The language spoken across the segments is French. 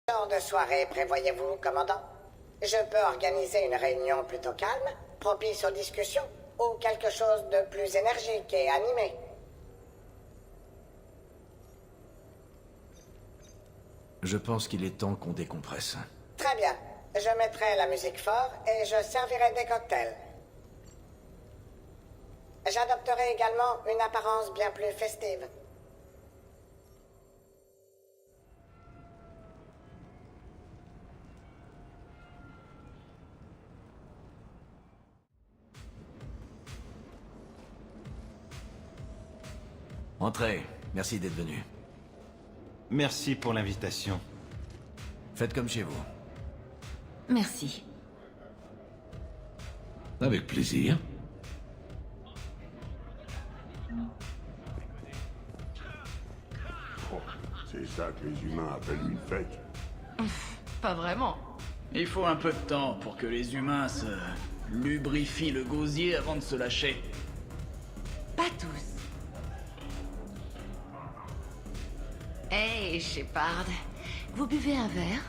Genre de soirée prévoyez-vous, commandant? Je peux organiser une réunion plutôt calme, propice aux discussions, ou quelque chose de plus énergique et animé. Je pense qu'il est temps qu'on décompresse. Très bien. Je mettrai la musique fort et je servirai des cocktails. J'adopterai également une apparence bien plus festive. Entrez, merci d'être venu. Merci pour l'invitation. Faites comme chez vous. Merci. Avec plaisir. Oh, c'est ça que les humains appellent une fête. Pas vraiment. Il faut un peu de temps pour que les humains se lubrifient le gosier avant de se lâcher. Pas tous. Hey, Shepard. Vous buvez un verre?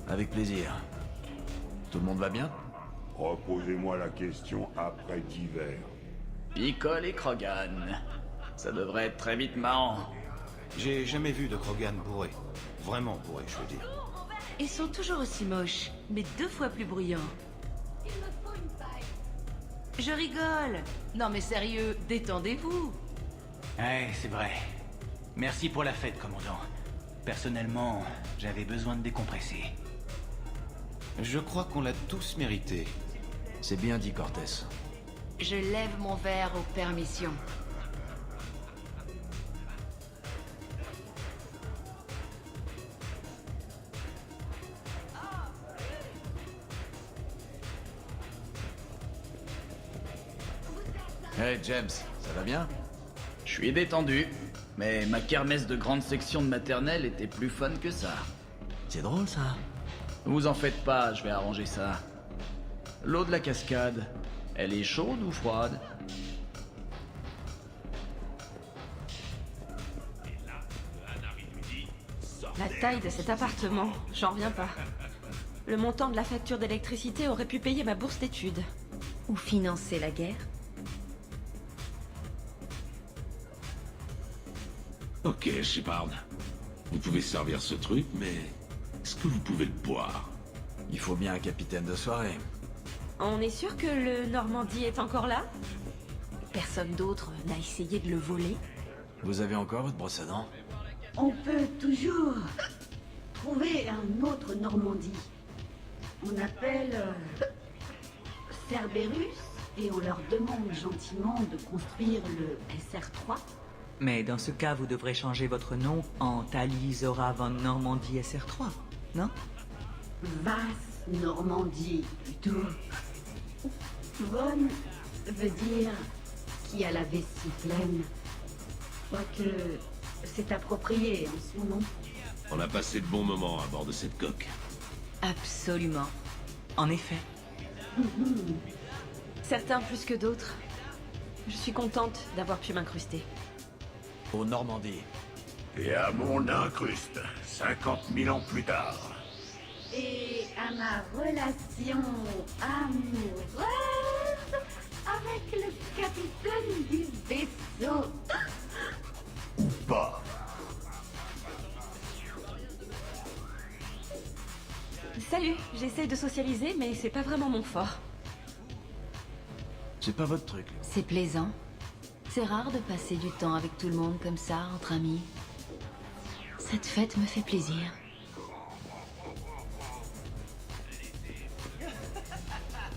Avec plaisir. Tout le monde va bien? Reposez-moi la question après d'hiver. Picole et Krogan. Ça devrait être très vite marrant. J'ai jamais vu de Krogan bourré. Vraiment bourré, je veux dire. Ils sont toujours aussi moches, mais 2 fois plus bruyants. Je rigole. Non mais sérieux, détendez-vous. Ouais, c'est vrai. Merci pour la fête, commandant. Personnellement, j'avais besoin de décompresser. Je crois qu'on l'a tous mérité. C'est bien dit, Cortez. Je lève mon verre aux permissions. Hey James, ça va bien? Je suis détendu, mais ma kermesse de grande section de maternelle était plus fun que ça. C'est drôle ça. Vous en faites pas, je vais arranger ça. L'eau de la cascade, elle est chaude ou froide? La taille de cet appartement, j'en reviens pas. Le montant de la facture d'électricité aurait pu payer ma bourse d'études. Ou financer la guerre. Ok, Shepard. Vous pouvez servir ce truc, mais est-ce que vous pouvez le boire? Il faut bien un capitaine de soirée. On est sûr que le Normandie est encore là? Personne d'autre n'a essayé de le voler. Vous avez encore votre brosse à dents? On peut toujours trouver un autre Normandie. On appelle Cerberus et on leur demande gentiment de construire le SR3. Mais dans ce cas, vous devrez changer votre nom en Tali Zora von Normandie SR3, non? Vasse Normandie, plutôt. Von veut dire qui a la vessie pleine. Quoique c'est approprié en son nom. On a passé de bons moments à bord de cette coque. Absolument. En effet. Certains plus que d'autres. Je suis contente d'avoir pu m'incruster. Au Normandie. Et à mon incruste, 50 000 ans plus tard. Et à ma relation amoureuse avec le capitaine du vaisseau. Ou pas. Salut, j'essaye de socialiser, mais c'est pas vraiment mon fort. C'est pas votre truc. C'est plaisant. C'est rare de passer du temps avec tout le monde comme ça, entre amis. Cette fête me fait plaisir.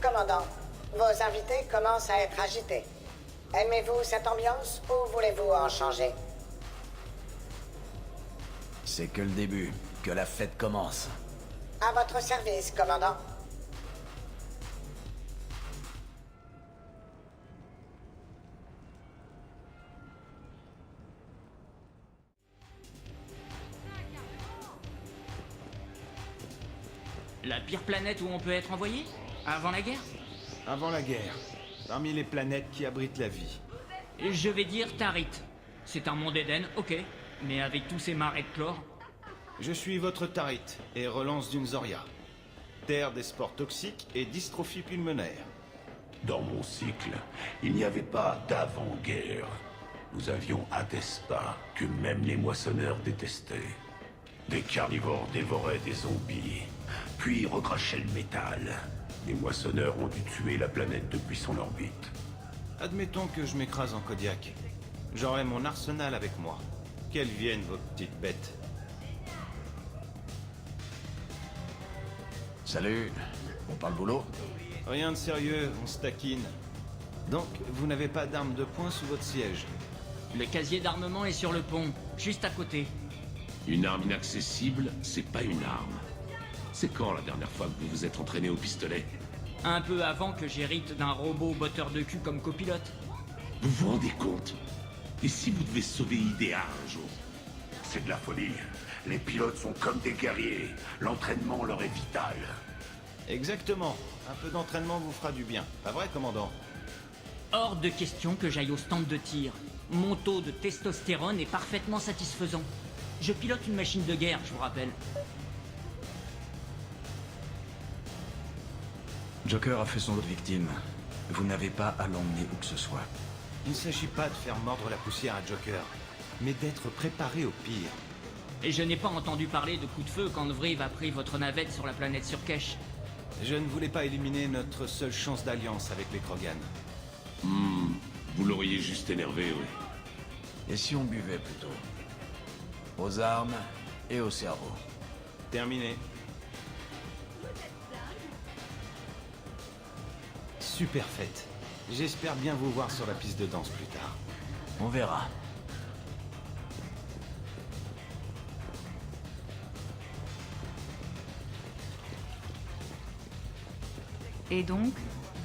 Commandant, vos invités commencent à être agités. Aimez-vous cette ambiance ou voulez-vous en changer? C'est que le début, que la fête commence. À votre service, commandant. La pire planète où on peut être envoyé? Avant la guerre? Avant la guerre, parmi les planètes qui abritent la vie. Je vais dire Tarit. C'est un monde Éden, ok. Mais avec tous ces marais de chlore. Je suis votre Tarit et relance d'une Zoria. Terre des sports toxiques et dystrophie pulmonaire. Dans mon cycle, il n'y avait pas d'avant-guerre. Nous avions Adespa, que même les moissonneurs détestaient. Des carnivores dévoraient des zombies, puis recrachaient le métal. Les moissonneurs ont dû tuer la planète depuis son orbite. Admettons que je m'écrase en Kodiak. J'aurai mon arsenal avec moi. Qu'elles viennent, vos petites bêtes. Salut, on parle boulot? Rien de sérieux, on se taquine. Donc, vous n'avez pas d'armes de poing sous votre siège? Le casier d'armement est sur le pont, juste à côté. Une arme inaccessible, c'est pas une arme. C'est quand la dernière fois que vous vous êtes entraîné au pistolet? Un peu avant que j'hérite d'un robot botteur de cul comme copilote. Vous vous rendez compte? Et si vous devez sauver Idea un jour? C'est de la folie. Les pilotes sont comme des guerriers. L'entraînement leur est vital. Exactement. Un peu d'entraînement vous fera du bien. Pas vrai, commandant? Hors de question que j'aille au stand de tir. Mon taux de testostérone est parfaitement satisfaisant. Je pilote une machine de guerre, je vous rappelle. Joker a fait son lot de victimes. Vous n'avez pas à l'emmener où que ce soit. Il ne s'agit pas de faire mordre la poussière à Joker, mais d'être préparé au pire. Et je n'ai pas entendu parler de coup de feu quand Vriv a pris votre navette sur la planète Surkesh. Je ne voulais pas éliminer notre seule chance d'alliance avec les Krogan. Vous l'auriez juste énervé, oui. Et si on buvait plutôt? Aux armes et au cerveau. Terminé. Super fête. J'espère bien vous voir sur la piste de danse plus tard. On verra. Et donc,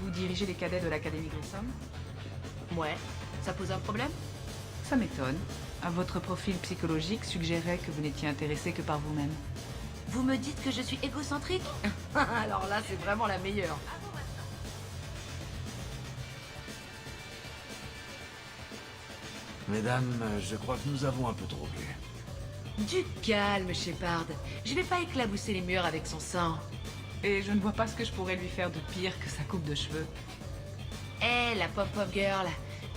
vous dirigez les cadets de l'Académie Grissom? Ouais, ça pose un problème? Ça m'étonne. Votre profil psychologique suggérait que vous n'étiez intéressé que par vous-même. Vous me dites que je suis égocentrique? Alors là, c'est vraiment la meilleure. Mesdames, je crois que nous avons un peu trop bu. Du calme, Shepard. Je vais pas éclabousser les murs avec son sang. Et je ne vois pas ce que je pourrais lui faire de pire que sa coupe de cheveux. Hé, la pom-pom girl.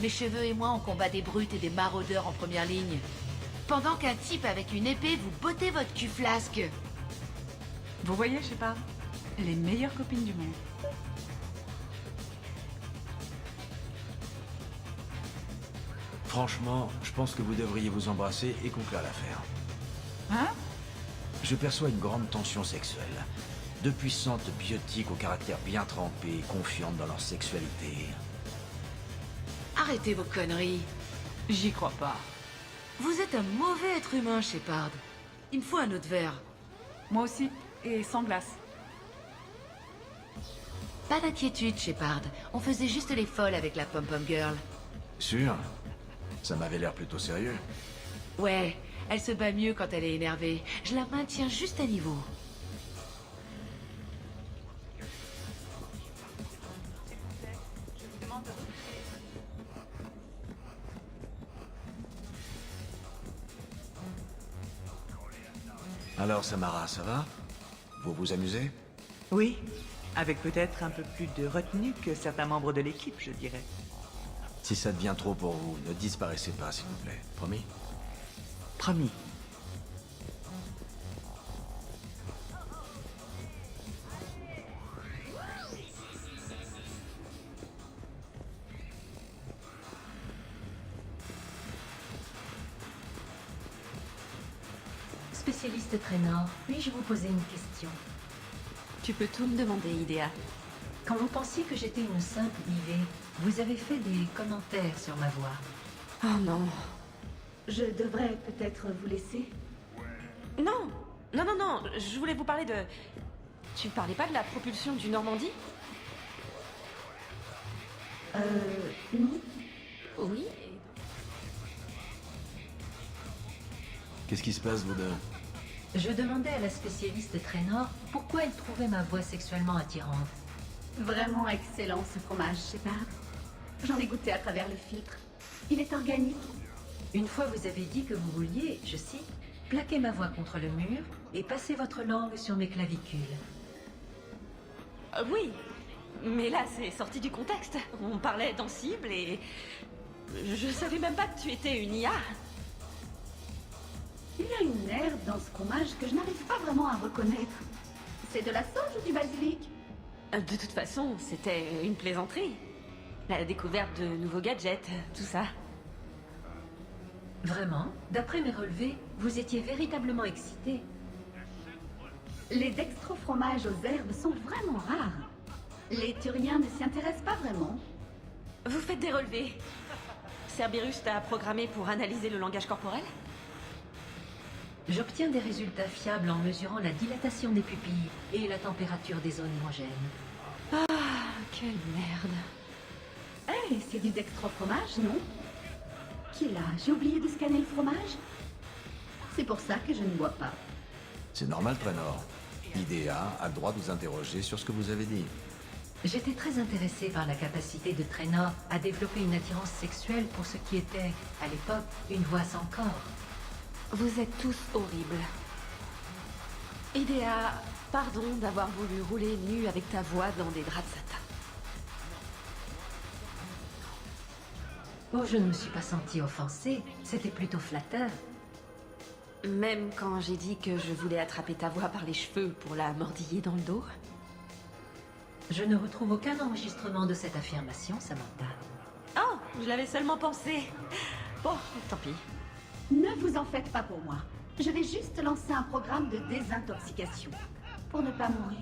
Mes cheveux et moi, on combat des brutes et des maraudeurs en première ligne. Pendant qu'un type avec une épée vous bottez votre cul flasque. Vous voyez, Shepard? Les meilleures copines du monde. Franchement, je pense que vous devriez vous embrasser et conclure l'affaire. Hein? Je perçois une grande tension sexuelle. De puissantes biotiques au caractère bien trempé, confiantes dans leur sexualité. Arrêtez vos conneries. J'y crois pas. Vous êtes un mauvais être humain, Shepard. Il me faut un autre verre. Moi aussi, et sans glace. Pas d'inquiétude, Shepard. On faisait juste les folles avec la pom-pom girl. Sûr? Ça m'avait l'air plutôt sérieux. Ouais, elle se bat mieux quand elle est énervée. Je la maintiens juste à niveau. Alors, Samara, ça va? Vous vous amusez? Oui, avec peut-être un peu plus de retenue que certains membres de l'équipe, je dirais. Si ça devient trop pour vous, ne disparaissez pas, s'il vous plaît. Promis? Promis. Spécialiste Traynor, puis-je vous poser une question? Tu peux tout me demander, Idea. Quand vous pensiez que j'étais une simple IV, vous avez fait des commentaires sur ma voix. Oh non. Je devrais peut-être vous laisser? Non, non, je voulais vous parler de... Tu parlais pas de la propulsion du Normandie? Non. Oui. Qu'est-ce qui se passe, vous deux? Je demandais à la spécialiste Traynor pourquoi elle trouvait ma voix sexuellement attirante. Vraiment excellent ce fromage, Shepard. J'en ai goûté à travers le filtre. Il est organique. Une fois, vous avez dit que vous vouliez, je cite, Plaquez ma voix contre le mur et passez votre langue sur mes clavicules. Oui, mais là c'est sorti du contexte. On parlait d'Ansible et... Je savais même pas que tu étais une IA. Il y a une herbe dans ce fromage que je n'arrive pas vraiment à reconnaître. C'est de la sauge ou du basilic? De toute façon, c'était une plaisanterie. La découverte de nouveaux gadgets, tout ça. Vraiment? D'après mes relevés, vous étiez véritablement excité. Les dextrofromages aux herbes sont vraiment rares. Les Turiens ne s'y intéressent pas vraiment. Vous faites des relevés. Cerberus t'a programmé pour analyser le langage corporel? J'obtiens des résultats fiables en mesurant la dilatation des pupilles et la température des zones érogènes. Ah, quelle merde. Hey, c'est du dextrofromage, non? Qui est là? J'ai oublié de scanner le fromage? C'est pour ça que je ne bois pas. C'est normal, Traynor. IDEA a le droit de vous interroger sur ce que vous avez dit. J'étais très intéressée par la capacité de Traynor à développer une attirance sexuelle pour ce qui était, à l'époque, une voix sans corps. Vous êtes tous horribles. Idea, pardon d'avoir voulu rouler nu avec ta voix dans des draps de satin. Oh, je ne me suis pas sentie offensée. C'était plutôt flatteur. Même quand j'ai dit que je voulais attraper ta voix par les cheveux pour la mordiller dans le dos? Je ne retrouve aucun enregistrement de cette affirmation, Samantha. Oh, je l'avais seulement pensé. Bon, tant pis. Ne vous en faites pas pour moi. Je vais juste lancer un programme de désintoxication. Pour ne pas mourir.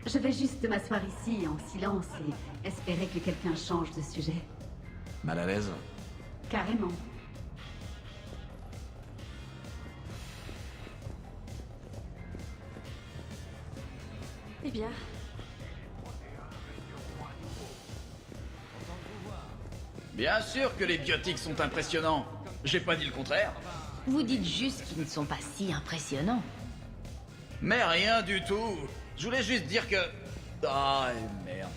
Je vais juste m'asseoir ici en silence et espérer que quelqu'un change de sujet. Mal à l'aise? Carrément. Eh bien... Bien sûr que les biotiques sont impressionnants. J'ai pas dit le contraire. Vous dites juste qu'ils ne sont pas si impressionnants. Mais rien du tout. Je voulais juste dire que... Ah, merde.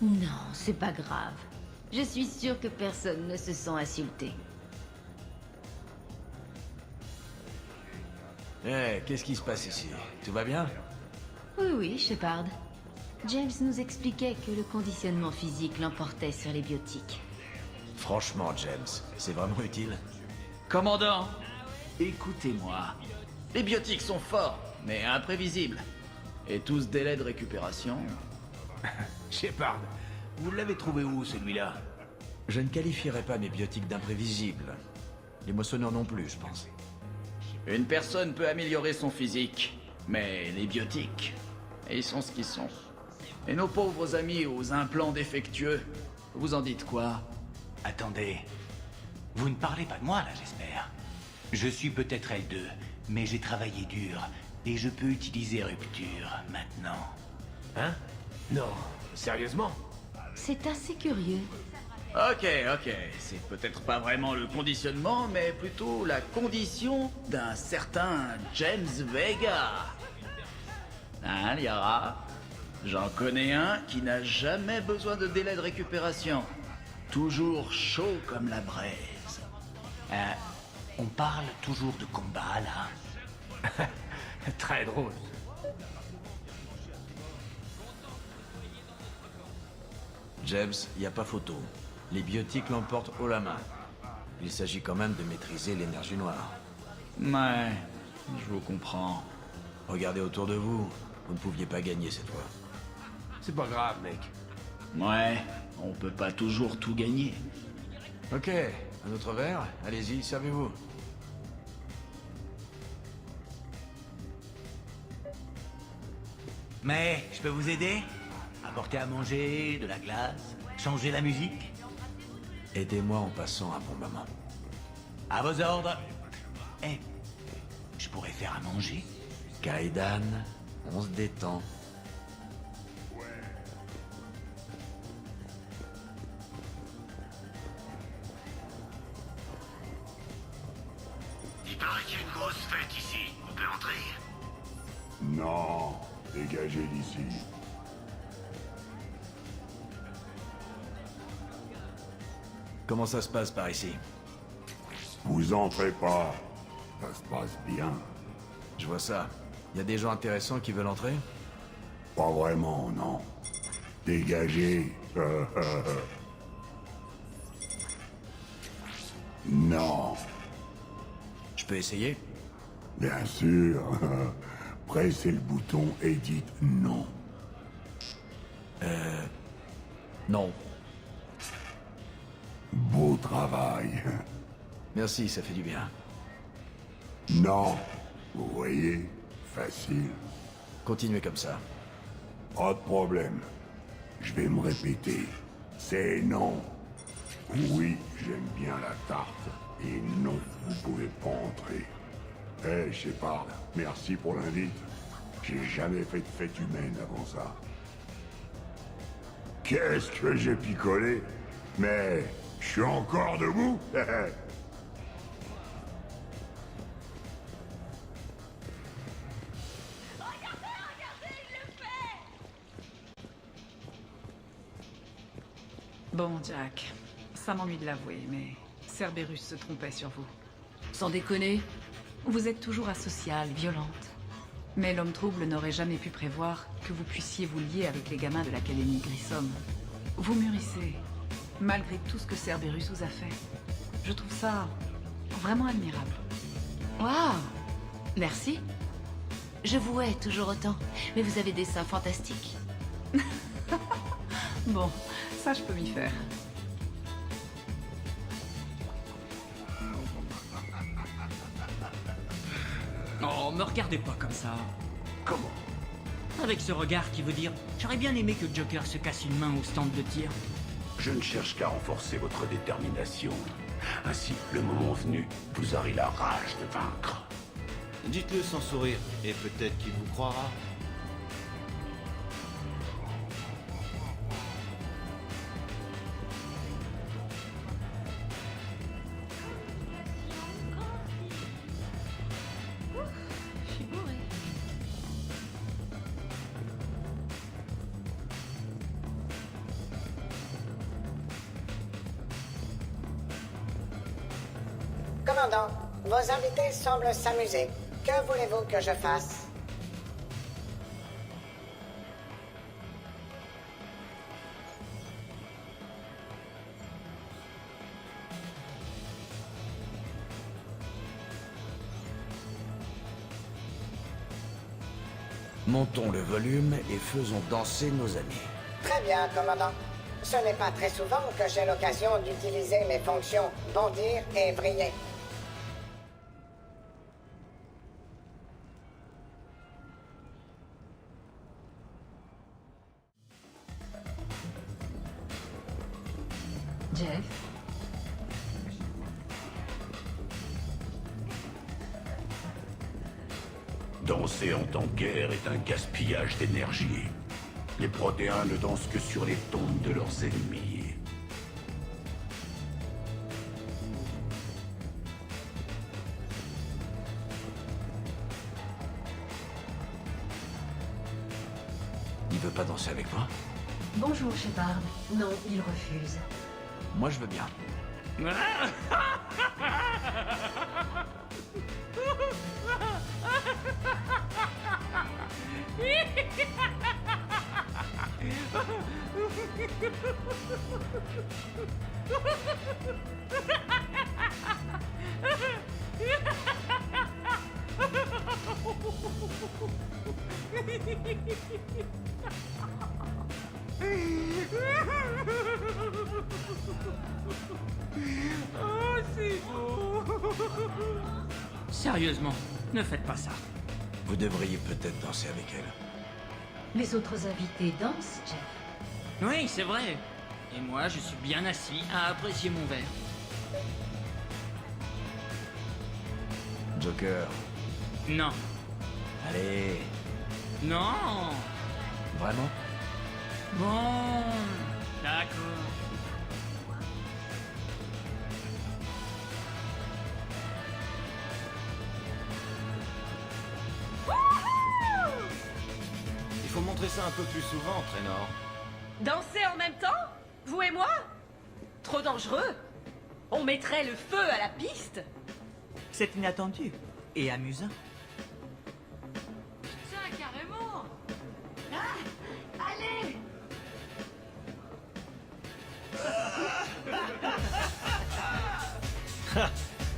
Non, c'est pas grave. Je suis sûre que personne ne se sent insulté. Qu'est-ce qui se passe ici? Tout va bien? Oui, Shepard. James nous expliquait que le conditionnement physique l'emportait sur les biotiques. Franchement, James, c'est vraiment utile? Commandant, écoutez-moi. Les biotiques sont forts, mais imprévisibles. Et tout ce délai de récupération... Shepard, vous l'avez trouvé où, celui-là? Je ne qualifierais pas mes biotiques d'imprévisibles. Les moissonneurs non plus, je pense. Une personne peut améliorer son physique, mais les biotiques, ils sont ce qu'ils sont. Et nos pauvres amis aux implants défectueux, vous en dites quoi? Attendez, vous ne parlez pas de moi là, j'espère. Je suis peut-être L2, mais j'ai travaillé dur, et je peux utiliser Rupture maintenant. Hein? Non, sérieusement? C'est assez curieux. Ok, c'est peut-être pas vraiment le conditionnement, mais plutôt la condition d'un certain James Vega. Hein, Liara? J'en connais un qui n'a jamais besoin de délai de récupération. Toujours chaud comme la braise. On parle toujours de combat, là. Très drôle. James, il n'y a pas photo. Les biotiques l'emportent haut la main. Il s'agit quand même de maîtriser l'énergie noire. Ouais, je vous comprends. Regardez autour de vous. Vous ne pouviez pas gagner cette fois. C'est pas grave, mec. Ouais, on peut pas toujours tout gagner. Ok, un autre verre? Allez-y, servez-vous. Mais, je peux vous aider? Apporter à manger, de la glace, changer la musique? Aidez-moi en passant un bon moment. À vos ordres. Eh, je pourrais faire à manger? Kaidan, on se détend. Il paraît qu'il y a une grosse fête ici. On peut entrer? Non, dégagez d'ici. Comment ça se passe par ici? Vous entrez pas. Ça se passe bien. Je vois ça. Y a des gens intéressants qui veulent entrer? Pas vraiment, non. Dégagez. Non. Je peux essayer? Bien sûr. Pressez le bouton et dites non. Non. Beau travail. Merci, ça fait du bien. Non. Vous voyez? Facile. Continuez comme ça. Pas de problème. Je vais me répéter. C'est non. Oui, j'aime bien la tarte. Et non, vous pouvez pas entrer. Eh, Shepard, merci pour l'invite. J'ai jamais fait de fête humaine avant ça. Qu'est-ce que j'ai picolé? Mais je suis encore debout. Bon, Jack, ça m'ennuie de l'avouer, mais Cerberus se trompait sur vous. Sans déconner. Vous êtes toujours asociale, violente. Mais l'homme trouble n'aurait jamais pu prévoir que vous puissiez vous lier avec les gamins de l'Académie Grissom. Vous mûrissez, malgré tout ce que Cerberus vous a fait. Je trouve ça vraiment admirable. Waouh! Merci. Je vous hais toujours autant, mais vous avez des seins fantastiques. Bon, ça je peux m'y faire. Oh, me regardez pas comme ça. Comment? Avec ce regard qui veut dire « J'aurais bien aimé que Joker se casse une main au stand de tir ». Je ne cherche qu'à renforcer votre détermination. Ainsi, le moment venu, vous aurez la rage de vaincre. Dites-le sans sourire, et peut-être qu'il vous croira. Commandant, vos invités semblent s'amuser. Que voulez-vous que je fasse? Montons le volume et faisons danser nos amis. Très bien, commandant. Ce n'est pas très souvent que j'ai l'occasion d'utiliser mes fonctions bondir et vriller. Jeff? Danser en temps de guerre est un gaspillage d'énergie. Les Protéins ne dansent que sur les tombes de leurs ennemis. Il veut pas danser avec moi? Bonjour, Shepard. Non, il refuse. Moi, je veux bien. Oh, c'est beau. Sérieusement, ne faites pas ça. Vous devriez peut-être danser avec elle. Les autres invités dansent, Jeff? Oui, c'est vrai. Et moi, je suis bien assis à apprécier mon verre. Joker. Non. Allez. Non. Vraiment? Bon. D'accord. Il faut montrer ça un peu plus souvent, Traynor. Danser en même temps? Vous et moi? Trop dangereux. On mettrait le feu à la piste? C'est inattendu et amusant. Tiens, carrément. Allez!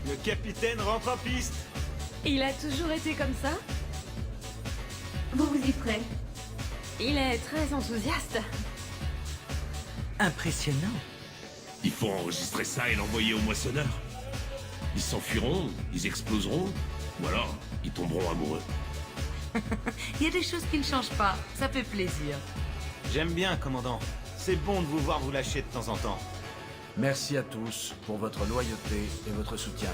Le capitaine rentre en piste. Il a toujours été comme ça? Vous vous y ferez. Il est très enthousiaste. Impressionnant. Il faut enregistrer ça et l'envoyer aux moissonneurs. Ils s'enfuiront, ils exploseront, ou alors ils tomberont amoureux. Il y a des choses qui ne changent pas. Ça fait plaisir. J'aime bien, commandant. C'est bon de vous voir vous lâcher de temps en temps. Merci à tous pour votre loyauté et votre soutien.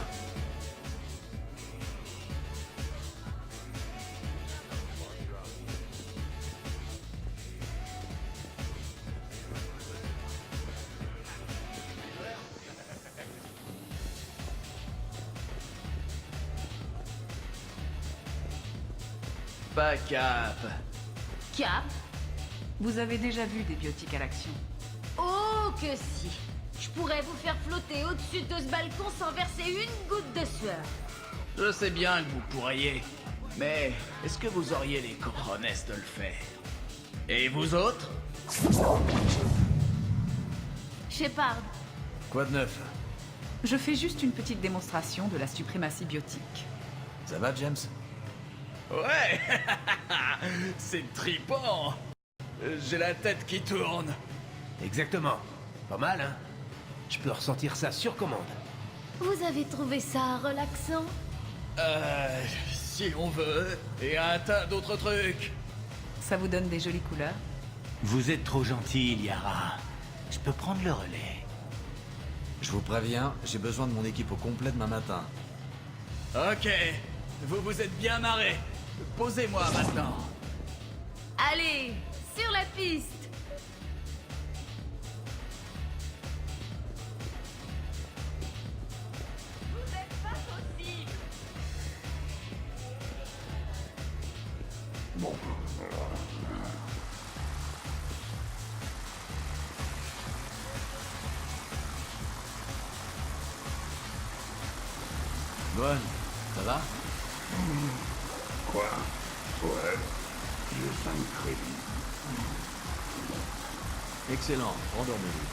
Pas Cap. Cap? Vous avez déjà vu des biotiques à l'action. Oh que si. Je pourrais vous faire flotter au-dessus de ce balcon sans verser une goutte de sueur. Je sais bien que vous pourriez, mais est-ce que vous auriez les cojones de le faire? Et vous autres? Shepard, Quoi de neuf? Je fais juste une petite démonstration de la suprématie biotique. Ça va, James? Ouais. C'est trippant. J'ai la tête qui tourne. Exactement. Pas mal, hein? Je peux ressentir ça sur commande. vous avez trouvé ça relaxant? Si on veut, et un tas d'autres trucs. Ça vous donne des jolies couleurs? Vous êtes trop gentil, Liara. Je peux prendre le relais. Je vous préviens, j'ai besoin de mon équipe au complet demain matin. Ok, vous vous êtes bien marré. Posez-moi maintenant. Allez, sur la piste! Vous êtes pas possible! Bon. Bonne, ça va? Quoi? Ouais. J'ai 5 crédits. Excellent, rendormez-vous.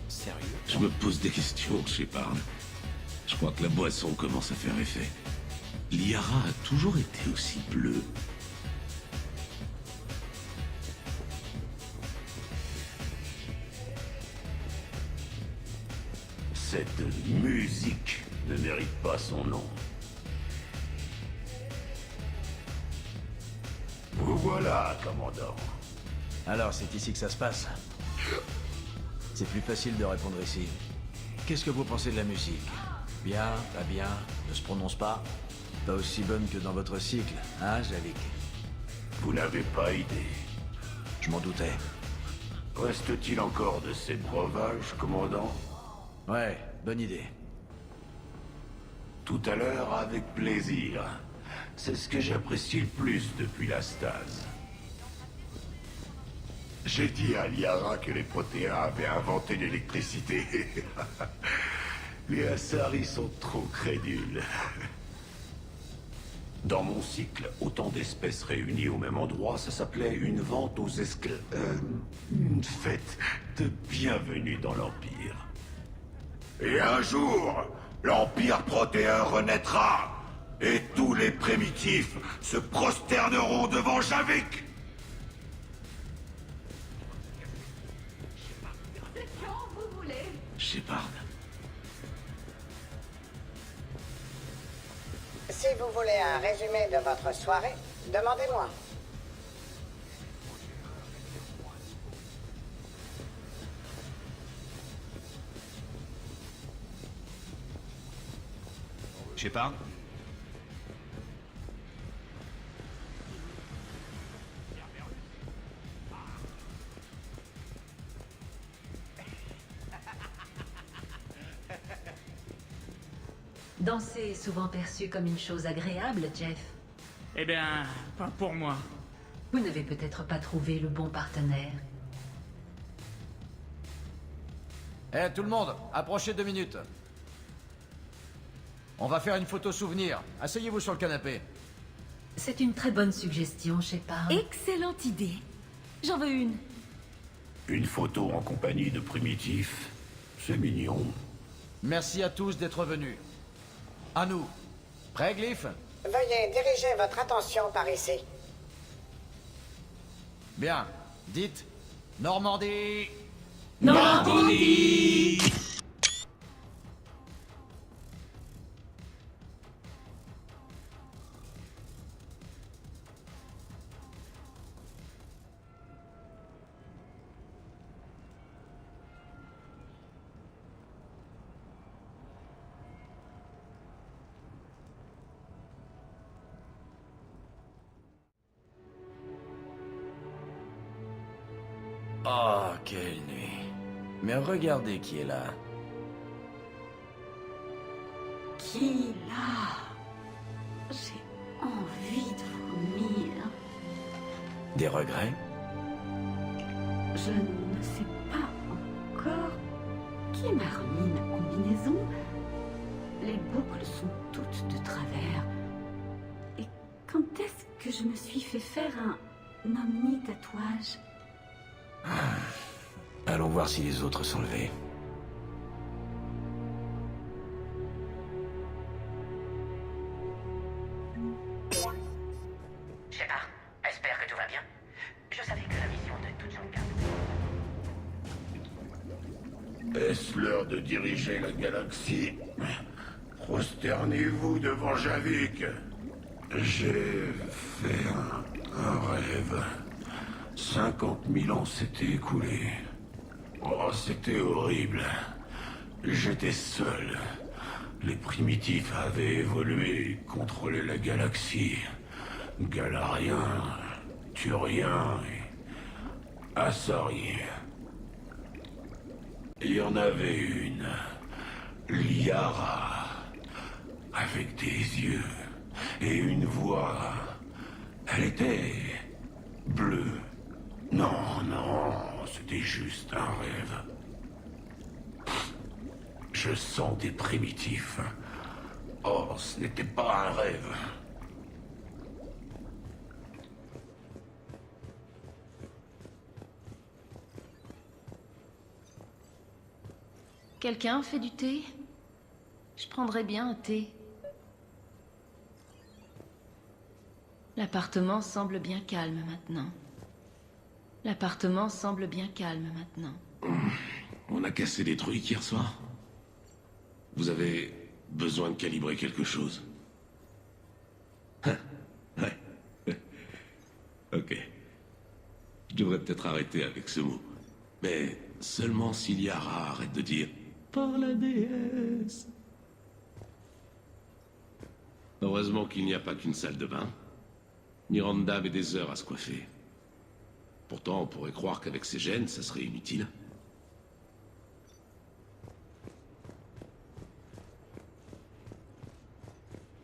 Sérieux? Je me pose des questions, Shepard. Je crois que la boisson commence à faire effet. Liara a toujours été aussi bleue. Cette musique ne mérite pas son nom. Vous voilà, commandant. Alors, c'est ici que ça se passe? C'est plus facile de répondre ici. Qu'est-ce que vous pensez de la musique? Bien, pas bien, ne se prononce pas? Pas aussi bonne que dans votre cycle, hein, Javik? Vous n'avez pas idée. Je m'en doutais. Reste-t-il encore de ces breuvages, commandant? Ouais, bonne idée. Tout à l'heure, avec plaisir. C'est ce que j'apprécie le plus depuis la stase. J'ai dit à Liara que les Protéens avaient inventé l'électricité. Les Asari sont trop crédules. Dans mon cycle, autant d'espèces réunies au même endroit, ça s'appelait une vente aux esclaves. Une fête de bienvenue dans l'Empire. Et un jour, l'Empire protéen renaîtra. Et tous les primitifs se prosterneront devant Javik. C'est quand vous voulez. Shepard. Si vous voulez un résumé de votre soirée, demandez-moi. Shepard? Danser est souvent perçu comme une chose agréable, Jeff. Eh bien, pas pour moi. Vous n'avez peut-être pas trouvé le bon partenaire. Eh, tout le monde, approchez 2 minutes. On va faire une photo souvenir. Asseyez-vous sur le canapé. C'est une très bonne suggestion, Shepard. Excellente idée. J'en veux une. Une photo en compagnie de primitifs. C'est mignon. Merci à tous d'être venus. À nous. Prêt, Glyph? Veuillez diriger votre attention par ici. Bien. Dites Normandie. Normandie. Oh, quelle nuit. Mais regardez qui est là. Qui là? J'ai envie de vomir. Des regrets? Je ne sais pas encore qui m'a remis ma combinaison. Les boucles sont toutes de travers. Et quand est-ce que je me suis fait faire un omni-tatouage? Allons voir si les autres sont levés. Shepard, espère que tout va bien. Je savais que la mission de Tuchanka. Est-ce l'heure de diriger la galaxie? Prosternez-vous devant Javik. J'ai fait un rêve. 50 000 ans s'étaient écoulés. Oh, c'était horrible. J'étais seul. Les primitifs avaient évolué, contrôlé la galaxie. Galariens, Turiens et Asariens. Il y en avait une, Liara, avec des yeux et une voix. Elle était bleue. Non, non, c'était juste un rêve. Je sens des primitifs. Oh, ce n'était pas un rêve. Quelqu'un fait du thé? Je prendrais bien un thé. L'appartement semble bien calme maintenant. L'appartement semble bien calme maintenant. On a cassé des trucs hier soir. Vous avez besoin de calibrer quelque chose. Ouais. Ok. Je devrais peut-être arrêter avec ce mot. Mais seulement si Liara arrête de dire « Par la déesse ». Heureusement qu'il n'y a pas qu'une salle de bain. Miranda avait des heures à se coiffer. Pourtant, on pourrait croire qu'avec ses gènes, ça serait inutile.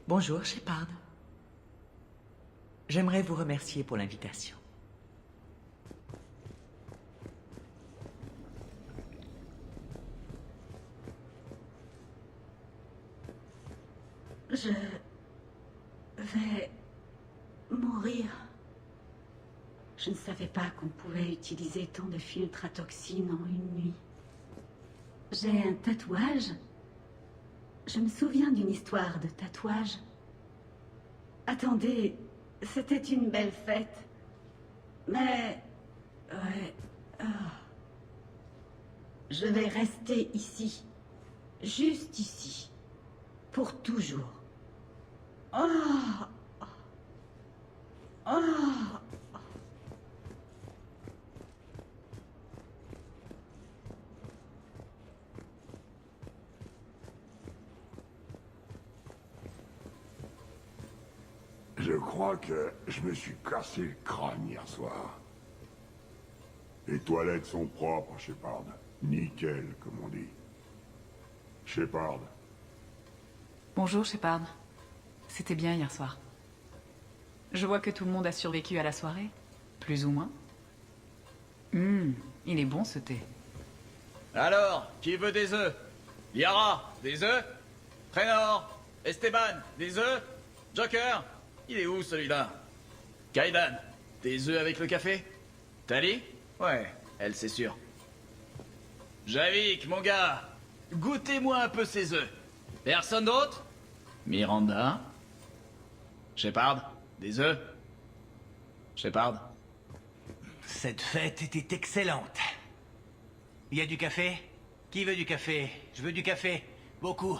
Bonjour, Shepard. J'aimerais vous remercier pour l'invitation. Je vais mourir. Je ne savais pas qu'on pouvait utiliser tant de filtres à toxines en une nuit. J'ai un tatouage. Je me souviens d'une histoire de tatouage. Attendez, c'était une belle fête. Mais... ouais... Je vais rester ici. Juste ici. Pour toujours. Oh! Oh! Je crois que je me suis cassé le crâne hier soir. Les toilettes sont propres, Shepard. Nickel, comme on dit. Shepard. Bonjour, Shepard. C'était bien hier soir. Je vois que tout le monde a survécu à la soirée. Plus ou moins. Il est bon ce thé. Alors, qui veut des œufs? Liara, des œufs? Traynor, Esteban, des œufs? Joker, il est où celui-là? Kaidan, des œufs avec le café? Tali? Ouais, elle c'est sûr. Javik, mon gars, goûtez-moi un peu ces œufs. Personne d'autre? Miranda? Shepard, des œufs? Shepard? Cette fête était excellente. Il y a du café? Qui veut du café? Je veux du café. Beaucoup.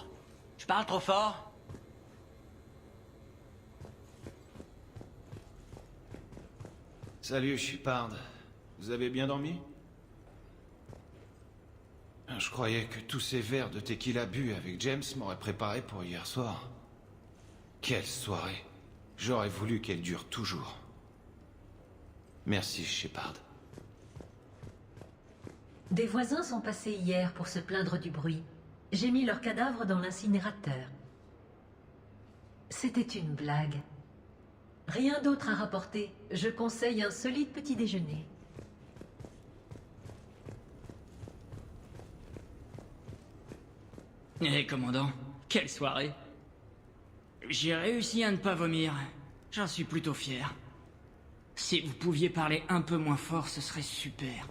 Je parle trop fort? Salut, Shepard. Vous avez bien dormi? Je croyais que tous ces verres de tequila bu avec James m'auraient préparé pour hier soir. Quelle soirée. J'aurais voulu qu'elle dure toujours. Merci, Shepard. Des voisins sont passés hier pour se plaindre du bruit. J'ai mis leur cadavre dans l'incinérateur. C'était une blague. Rien d'autre à rapporter. Je conseille un solide petit déjeuner. Eh, commandant, quelle soirée. J'ai réussi à ne pas vomir. J'en suis plutôt fier. Si vous pouviez parler un peu moins fort, ce serait super.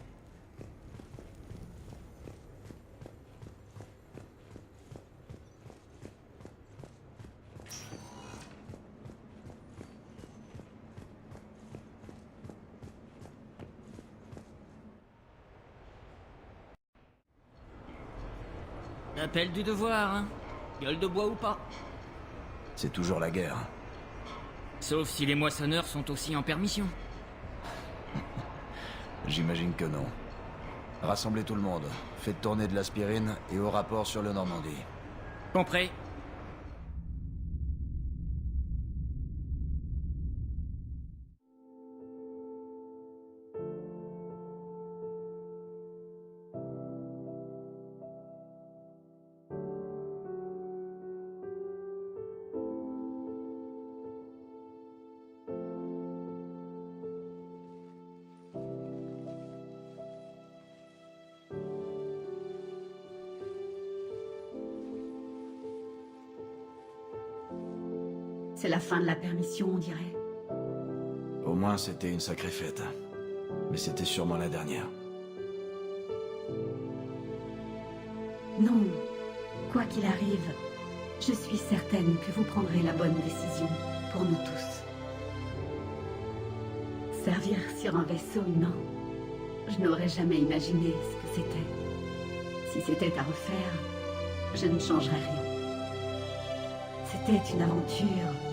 Appel du devoir, hein. Gueule de bois ou pas. C'est toujours la guerre. Sauf si les moissonneurs sont aussi en permission. J'imagine que non. Rassemblez tout le monde. Faites tourner de l'aspirine et au rapport sur le Normandie. Compris. C'est la fin de la permission, on dirait. Au moins, c'était une sacrée fête. Mais c'était sûrement la dernière. Non, quoi qu'il arrive, je suis certaine que vous prendrez la bonne décision pour nous tous. Servir sur un vaisseau humain, je n'aurais jamais imaginé ce que c'était. Si c'était à refaire, je ne changerais rien. C'était une aventure